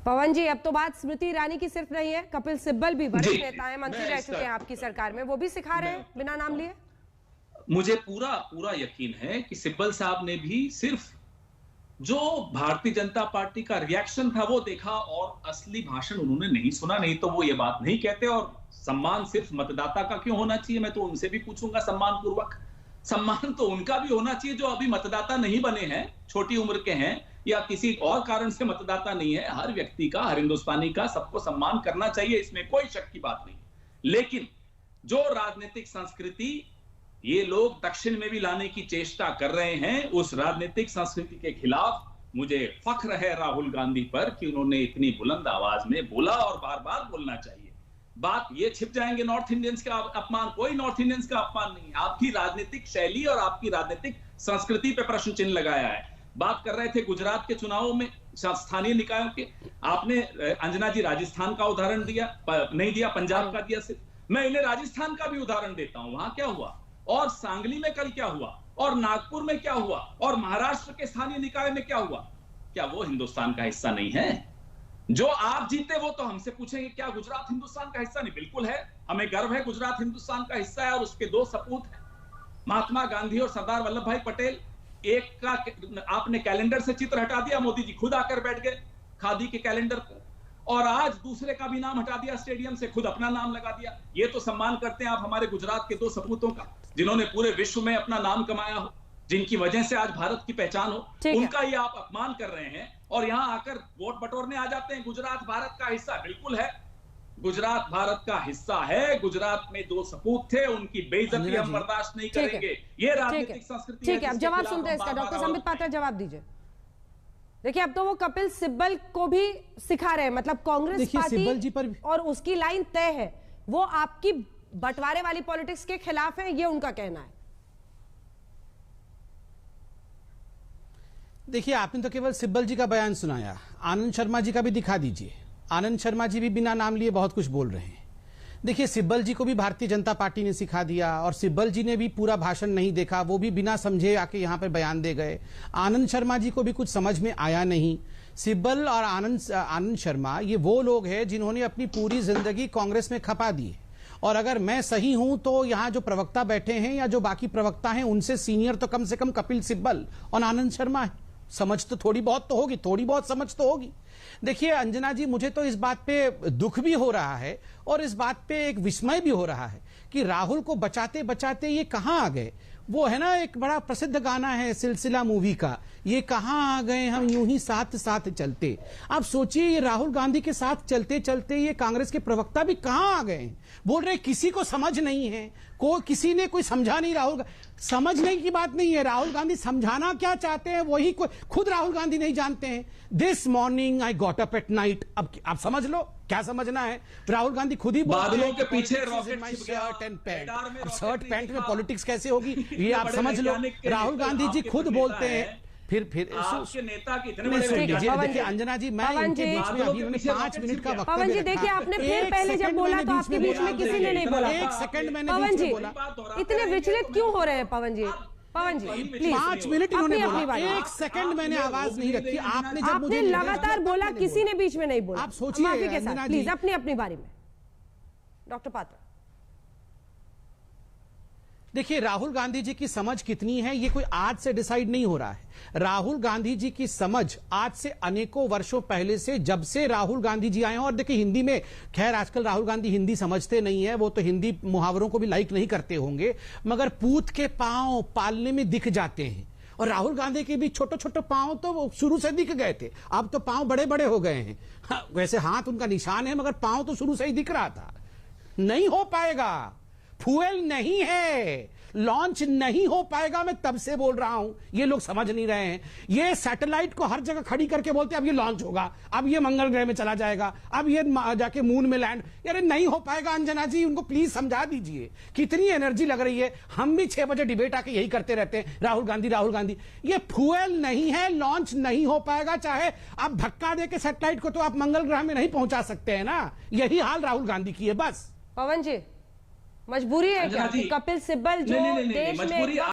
पवन जी, अब तो बात स्मृति ईरानी की सिर्फ नहीं है, कपिल सिब्बल भी वरिष्ठ नेता है, मंत्री रह चुके हैं आपकी सरकार में, वो भी सिखा रहे हैं बिना नाम लिए। मुझे पूरा यकीन है कि सिब्बल साहब ने भी सिर्फ जो भारतीय जनता पार्टी का रिएक्शन था वो देखा और असली भाषण उन्होंने नहीं सुना, नहीं तो वो ये बात नहीं कहते। और सम्मान सिर्फ मतदाता का क्यों होना चाहिए, मैं तो उनसे भी पूछूंगा सम्मान पूर्वक। सम्मान तो उनका भी होना चाहिए जो अभी मतदाता नहीं बने हैं, छोटी उम्र के हैं या किसी और कारण से मतदाता नहीं है। हर व्यक्ति का, हर हिंदुस्तानी का सबको सम्मान करना चाहिए, इसमें कोई शक की बात नहीं। लेकिन जो राजनीतिक संस्कृति ये लोग दक्षिण में भी लाने की चेष्टा कर रहे हैं, उस राजनीतिक संस्कृति के खिलाफ मुझे फख्र है राहुल गांधी पर कि उन्होंने इतनी बुलंद आवाज में बोला और बार बार बोलना चाहिए। बात ये छिप जाएंगे नॉर्थ इंडियंस का अपमान, कोई नॉर्थ इंडियंस का अपमान नहीं है। आपकी राजनीतिक शैली और आपकी राजनीतिक संस्कृति पे प्रश्न चिन्ह लगाया है। बात कर रहे थे गुजरात के चुनावों में स्थानीय निकायों के, आपने अंजना जी राजस्थान का उदाहरण दिया, नहीं दिया, पंजाब का दिया सिर्फ। मैं इन्हें राजस्थान का भी उदाहरण देता हूं। वहां क्या हुआ और सांगली में कल क्या हुआ और नागपुर में क्या हुआ और महाराष्ट्र के स्थानीय निकाय में क्या हुआ। क्या वो हिंदुस्तान का हिस्सा नहीं है? जो आप जीते वो तो हमसे पूछेंगे क्या गुजरात हिंदुस्तान का हिस्सा नहीं? बिल्कुल है, हमें गर्व है गुजरात हिंदुस्तान का हिस्सा है और उसके दो सपूत हैं, महात्मा गांधी और सरदार वल्लभ भाई पटेल। एक का आपने कैलेंडर से चित्र हटा दिया, मोदी जी खुद आकर बैठ गए खादी के कैलेंडर पर, और आज दूसरे का भी नाम हटा दिया स्टेडियम से, खुद अपना नाम लगा दिया। ये तो सम्मान करते हैं आप हमारे गुजरात के दो सपूतों का, जिन्होंने पूरे विश्व में अपना नाम कमाया हो, जिनकी वजह से आज भारत की पहचान हो, उनका ये आप अपमान कर रहे हैं और यहां आकर वोट बटोरने आ जाते हैं। गुजरात भारत का हिस्सा बिल्कुल है, गुजरात भारत का हिस्सा है। गुजरात में दो सपूत थे, उनकी बेइज्जती हम बर्दाश्त नहीं करेंगे। ये राजनीतिक संस्कृति ठीक है, अब जवाब सुनते हैं इसका। डॉक्टर संबित पात्रा जवाब दीजिए। देखिए, अब तो वो कपिल सिब्बल को भी सिखा रहे हैं, मतलब कांग्रेस पार्टी जी पर और उसकी लाइन तय है, वो आपकी बंटवारे वाली पॉलिटिक्स के खिलाफ है, ये उनका कहना है। देखिए, आपने तो केवल सिब्बल जी का बयान सुनाया, आनंद शर्मा जी का भी दिखा दीजिए। आनंद शर्मा जी भी बिना नाम लिए बहुत कुछ बोल रहे हैं। देखिए, सिब्बल जी को भी भारतीय जनता पार्टी ने सिखा दिया और सिब्बल जी ने भी पूरा भाषण नहीं देखा, वो भी बिना समझे आके यहां पर बयान दे गए। आनंद शर्मा जी को भी कुछ समझ में आया नहीं। सिब्बल और आनंद शर्मा ये वो लोग हैं जिन्होंने अपनी पूरी जिंदगी कांग्रेस में खपा दी, और अगर मैं सही हूं तो यहां जो प्रवक्ता बैठे हैं या जो बाकी प्रवक्ता हैं उनसे सीनियर तो कम से कम कपिल सिब्बल और आनंद शर्मा है। समझ तो थोड़ी बहुत तो होगी, थोड़ी बहुत समझ तो होगी। देखिए अंजना जी, मुझे तो इस बात पे दुख भी हो रहा है और इस बात पे एक विस्मय भी हो रहा है कि राहुल को बचाते बचाते ये कहां आ गए। वो है ना, एक बड़ा प्रसिद्ध गाना है सिलसिला मूवी का, ये कहां आ गए हम यूं ही साथ साथ चलते। आप सोचिए, ये राहुल गांधी के साथ चलते चलते ये कांग्रेस के प्रवक्ता भी कहां आ गए हैं। बोल रहे किसी को समझ नहीं है, किसी ने कोई समझा नहीं। राहुल समझने की बात नहीं है, राहुल गांधी समझाना क्या चाहते हैं वही खुद राहुल गांधी नहीं जानते हैं। This morning I got up at night. अब आप समझ लो क्या समझना है। राहुल गांधी खुद ही बादलों के पीछे रॉकेट शर्ट एंड पैंट, अब शर्ट पैंट में पॉलिटिक्स कैसे होगी ये आप समझ लो। राहुल गांधी जी खुद बोलते हैं, फिर आपके नेता की इतने देखिए अंजना जी, मैं इनके बीच में अभी 5 मिनट का वक्त। पवन जी देखिए, आपने फिर पहले जब बोला तो आपके बीच में किसी ने नहीं बोला। 1 सेकंड मैंने पवन जी बोला। इतने विचलित क्यों हो रहे हैं पवन जी? पवन जी प्लीज, 5 मिनट इन्होंने बोला, 1 सेकंड मैंने आवाज नहीं रखी। आपने लगातार बोला, किसी ने बीच में नहीं बोला। आप सोचिए प्लीज अपनी अपनी बारी में। डॉक्टर पात्रा, देखिए राहुल गांधी जी की समझ कितनी है ये कोई आज से डिसाइड नहीं हो रहा है। राहुल गांधी जी की समझ आज से अनेकों वर्षों पहले से, जब से राहुल गांधी जी आए हैं। और देखिए हिंदी में, खैर आजकल राहुल गांधी हिंदी समझते नहीं है, वो तो हिंदी मुहावरों को भी लाइक नहीं करते होंगे, मगर पूत के पांव पालने में दिख जाते हैं। और राहुल गांधी के भी छोटे छोटे पांव तो शुरू से दिख गए थे, अब तो पांव बड़े बड़े हो गए हैं। वैसे हाथ उनका निशान है मगर पांव तो शुरू से ही दिख रहा था। नहीं हो पाएगा, फ्यूएल नहीं है, लॉन्च नहीं हो पाएगा। मैं तब से बोल रहा हूं, ये लोग समझ नहीं रहे हैं। ये सैटेलाइट को हर जगह खड़ी करके बोलते हैं अब ये लॉन्च होगा, अब ये मंगल ग्रह में चला जाएगा, अब ये जाके मून में लैंड। यार नहीं हो पाएगा अंजना जी, उनको प्लीज समझा दीजिए। कितनी एनर्जी लग रही है, हम भी 6 बजे डिबेट आके यही करते रहते हैं, राहुल गांधी राहुल गांधी। ये फ्यूएल नहीं है, लॉन्च नहीं हो पाएगा। चाहे आप धक्का दे के सैटेलाइट को तो आप मंगल ग्रह में नहीं पहुंचा सकते हैं ना। यही हाल राहुल गांधी की है बस। पवन जी मजबूरी है क्या? कपिल सिब्बल जो देश में